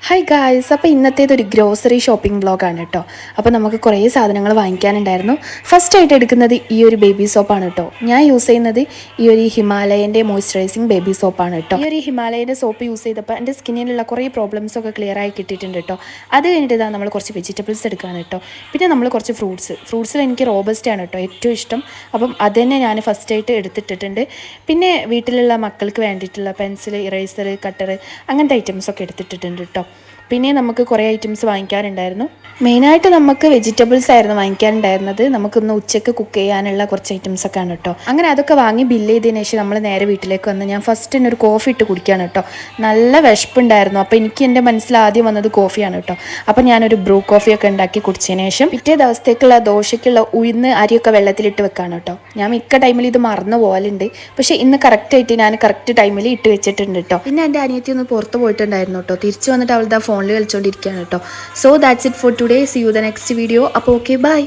Hi guys, അപ്പോൾ ഇന്നത്തേതൊരു grocery shopping വ്ളോഗാണ് കേട്ടോ. അപ്പോൾ നമുക്ക് കുറേ സാധനങ്ങൾ വാങ്ങിക്കാനുണ്ടായിരുന്നു. ഫസ്റ്റായിട്ട് എടുക്കുന്നത് ഈ ഒരു ബേബി സോപ്പാണ് കേട്ടോ. ഞാൻ യൂസ് ചെയ്യുന്നത് ഈ ഒരു ഹിമാലയൻ്റെ മോയ്സ്ചറൈസിങ് ബേബി സോപ്പാണ് കേട്ടോ. ഈ ഒരു ഹിമാലയൻ്റെ സോപ്പ് യൂസ് ചെയ്തപ്പോൾ എൻ്റെ സ്കിന്നിലുള്ള കുറേ പ്രോബ്ലംസൊക്കെ ക്ലിയർ ആയി കിട്ടിയിട്ടുണ്ട് കേട്ടോ. അത് കഴിഞ്ഞിട്ട് ഇതാ നമ്മൾ കുറച്ച് വെജിറ്റബിൾസ് എടുക്കുകയാണ് കേട്ടോ. പിന്നെ നമ്മൾ കുറച്ച് ഫ്രൂട്ട്സിൽ എനിക്ക് റോബസ്റ്റാണ് കേട്ടോ ഏറ്റവും ഇഷ്ടം. അപ്പം അത് തന്നെ ഞാൻ ഫസ്റ്റായിട്ട് എടുത്തിട്ടിട്ടുണ്ട്. പിന്നെ വീട്ടിലുള്ള മക്കൾക്ക് വേണ്ടിയിട്ടുള്ള പെൻസിൽ, ഇറേസർ, കട്ടർ അങ്ങനത്തെ ഐറ്റംസൊക്കെ എടുത്തിട്ടിട്ടുണ്ട് കേട്ടോ. പിന്നെ നമുക്ക് കുറേ ഐറ്റംസ് വാങ്ങിക്കാനുണ്ടായിരുന്നു. മെയിനായിട്ട് നമുക്ക് വെജിറ്റബിൾസ് ആയിരുന്നു വാങ്ങിക്കാനുണ്ടായിരുന്നത്. നമുക്കൊന്ന് ഉച്ചയ്ക്ക് കുക്ക് ചെയ്യാനുള്ള കുറച്ച് ഐറ്റംസൊക്കെ ആണ് കേട്ടോ. അങ്ങനെ അതൊക്കെ വാങ്ങി ബില്ല് ചെയ്തതിന് ശേഷം നമ്മൾ നേരെ വീട്ടിലേക്ക് വന്ന് ഞാൻ ഫസ്റ്റ് തന്നെ ഒരു കോഫി ഇട്ട് കുടിക്കുകയാണ് കേട്ടോ. നല്ല വിശപ്പുണ്ടായിരുന്നു. അപ്പോൾ എനിക്ക് എൻ്റെ മനസ്സിൽ ആദ്യം വന്നത് കോഫിയാണ് കേട്ടോ. അപ്പോൾ ഞാനൊരു ബ്രൂ കോഫിയൊക്കെ ഉണ്ടാക്കി കുടിച്ചതിന് ശേഷം പിറ്റേ ദിവസത്തേക്കുള്ള ദോശയ്ക്കുള്ള ഉഴുന്ന് അരിയൊക്കെ വെള്ളത്തിലിട്ട് വെക്കാണ് കേട്ടോ. ഞാൻ മിക്ക ടൈമിൽ ഇത് മറന്നു പോകലുണ്ട്. പക്ഷേ ഇന്ന് കറക്റ്റായിട്ട് ഞാൻ കറക്റ്റ് ടൈമിൽ ഇട്ട് വെച്ചിട്ടുണ്ട് കേട്ടോ. പിന്നെ എൻ്റെ അനിയത്തി ഒന്ന് പുറത്ത് പോയിട്ടുണ്ടായിരുന്നു കേട്ടോ. തിരിച്ചു വന്നിട്ട് അവളുടെ ഫോണിൽ കളിച്ചുകൊണ്ടിരിക്കുകയാണ് കേട്ടോ. So that's it for today. See you the next video. അപ്പോൾ ഓക്കെ, ബൈ.